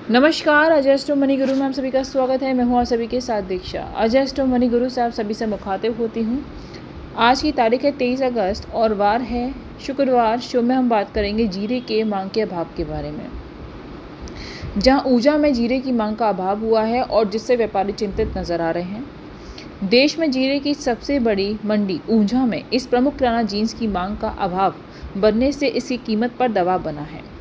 नमस्कार, Ajay astro money गुरु में आप सभी का स्वागत है। मैं हूँ आप सभी के साथ दीक्षा। अजय एस्ट्रो मनी गुरु से आप सभी से मुखातिब होती हूँ। आज की तारीख है 23 अगस्त और वार है शुक्रवार। शो में हम बात करेंगे जीरे के मांग के अभाव के बारे में। जहाँ ऊर्जा में जीरे की मांग का अभाव हुआ है और जिससे व्यापारी चिंतित नजर आ रहे हैं। देश में जीरे की सबसे बड़ी मंडी ऊंझा में इस प्रमुख किराना जीन्स की मांग का अभाव बनने से इसकी कीमत पर दबाव बना है।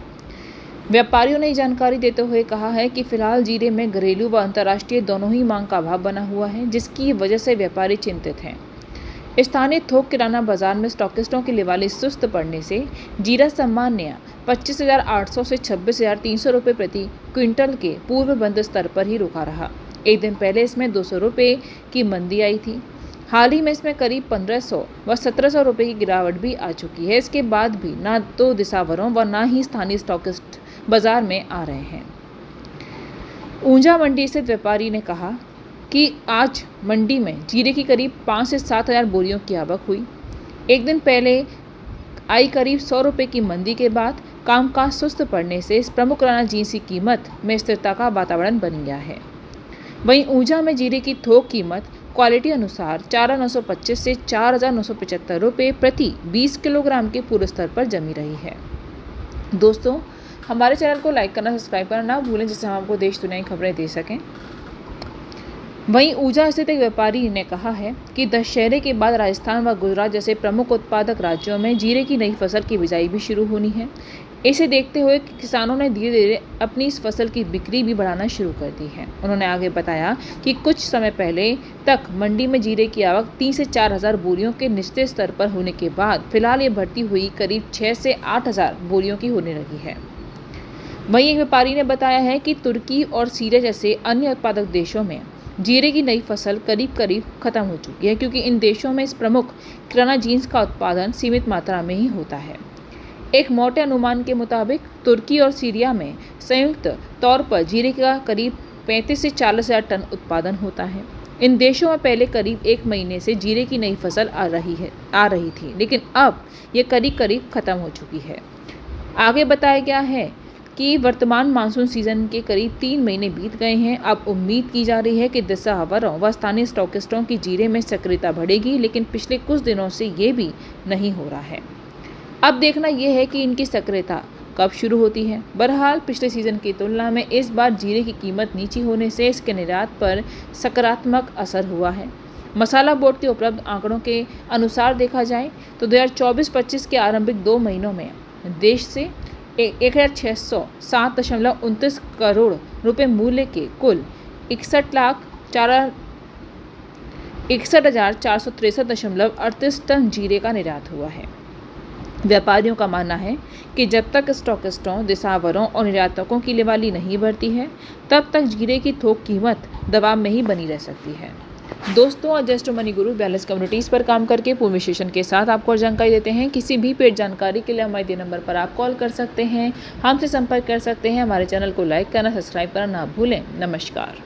व्यापारियों ने जानकारी देते हुए कहा है कि फिलहाल जीरे में घरेलू व अंतर्राष्ट्रीय दोनों ही मांग का अभाव बना हुआ है, जिसकी वजह से व्यापारी चिंतित हैं। स्थानीय थोक किराना बाजार में स्टॉकिस्टों की लिवाली सुस्त पड़ने से जीरा सामान्य 25,800 से 26,300 रुपये प्रति क्विंटल के पूर्व बंद स्तर पर ही रुका रहा। एक दिन पहले इसमें 200 रुपये की मंदी आई थी। हाल ही में इसमें करीब 1,500 व 1,700 रुपये की गिरावट भी आ चुकी है। इसके बाद भी न तो दिसावरों व न ही स्थानीय स्टॉकिस्ट बाजार में आ रहे हैं। ऊंझा मंडी स्थित व्यापारी ने कहा कि आज मंडी में जीरे की करीब 5 से 7 हज़ार बोरियों की आवक हुई। एक दिन पहले आई करीब 100 रुपये की मंदी के बाद कामकाज सुस्त पड़ने से इस प्रमुख किराना जीन्स की कीमत में स्थिरता का वातावरण बन गया है। वहीं ऊंझा में जीरे की थोक कीमत क्वालिटी अनुसार 4,925 से 4,975 रुपये प्रति 20 किलोग्राम के पूर्व स्तर पर जमी रही है। दोस्तों, हमारे चैनल को लाइक करना, सब्सक्राइब करना ना भूलें, जिससे हम आपको देश दुनिया की खबरें दे सकें। वहीं ऊंझा स्थित एक व्यापारी ने कहा है कि दशहरे के बाद राजस्थान व गुजरात जैसे प्रमुख उत्पादक राज्यों में जीरे की नई फसल की बिजाई भी शुरू होनी है। इसे देखते हुए किसानों ने धीरे धीरे अपनी इस फसल की बिक्री भी बढ़ाना शुरू कर दी है। उन्होंने आगे बताया कि कुछ समय पहले तक मंडी में जीरे की आवक 3 से 4 हज़ार बोरियों के निचले स्तर पर होने के बाद फिलहाल ये बढ़ती हुई करीब 6 से 8 हज़ार बोरियों की होने लगी है। वहीं एक व्यापारी ने बताया है कि तुर्की और सीरिया जैसे अन्य उत्पादक देशों में जीरे की नई फसल करीब खत्म हो चुकी है, क्योंकि इन देशों में इस प्रमुख किराना जीन्स का उत्पादन सीमित मात्रा में ही होता है। एक मोटे अनुमान के मुताबिक तुर्की और सीरिया में संयुक्त तौर पर जीरे का करीब 35 से 40 हज़ार टन उत्पादन होता है। इन देशों में पहले करीब 1 महीने से जीरे की नई फसल आ रही थी, लेकिन अब ये करीब खत्म हो चुकी है। आगे बताया गया है कि वर्तमान मानसून सीजन के करीब 3 महीने बीत गए हैं। अब उम्मीद की जा रही है कि दिसावरों व स्थानीय स्टॉकिस्टों की जीरे में सक्रियता बढ़ेगी, लेकिन पिछले कुछ दिनों से ये भी नहीं हो रहा है। अब देखना यह है कि इनकी सक्रियता कब शुरू होती है। बहरहाल पिछले सीजन की तुलना में इस बार जीरे की कीमत नीची होने से इसके निर्यात पर सकारात्मक असर हुआ है। मसाला बोर्ड के उपलब्ध आंकड़ों के अनुसार देखा जाए तो 2024-25 के आरंभिक 2 महीनों में देश से 1,607.29 करोड़ रुपए मूल्य के कुल 61,463.38 टन जीरे का निर्यात हुआ है। व्यापारियों का मानना है कि जब तक स्टॉकिस्टों, दिसावरों और निर्यातकों की लिवाली नहीं बढ़ती है, तब तक जीरे की थोक कीमत दबाव में ही बनी रह सकती है। दोस्तों, अजय एस्ट्रो मनी गुरु बैलेंस कम्युनिटीज़ पर काम करके पूर्ण विश्लेषण के साथ आपको और जानकारी देते हैं। किसी भी पेड जानकारी के लिए हमारे दिए नंबर पर आप कॉल कर सकते हैं, हमसे संपर्क कर सकते हैं। हमारे चैनल को लाइक करना, सब्सक्राइब करना ना भूलें। नमस्कार।